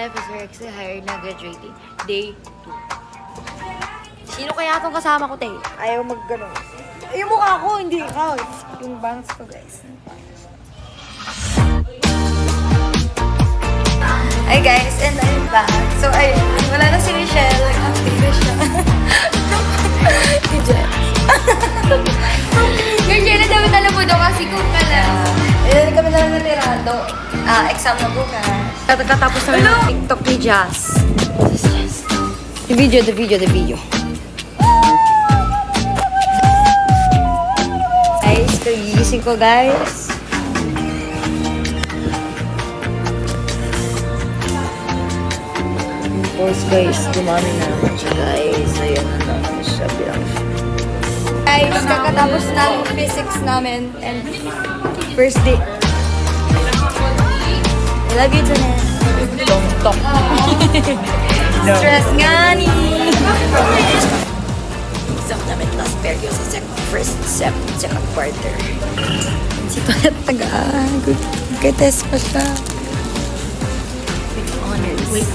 life is very exciting. Higher na graduating. Day 2. Sino kaya itong kasama ko, Tay? Ayaw mag-ganon. Yung mukha ko, hindi ikaw. Yung bangs ko, guys. Hi guys, and I'm back. So, ayun, wala na si Michelle. Nag-active siya. Si Jess. Yung Jenna dapat alam mo daw kasi kung ka lang. Ayun, kami naman natirado. Exam na bukas. Katapos namin ng TikTok ni Jazz. The video. Guys, kagigising ko, guys. Tapos, guys, dumami na naman siya, guys. Ayan na naman siya. Guys, kakatapos ng physics namin and first day. I love you, Janet. Tok. Stress nga ni. Exam namin last period sa second quarter. Si Tonet taga-good. Test pa siya. With honors.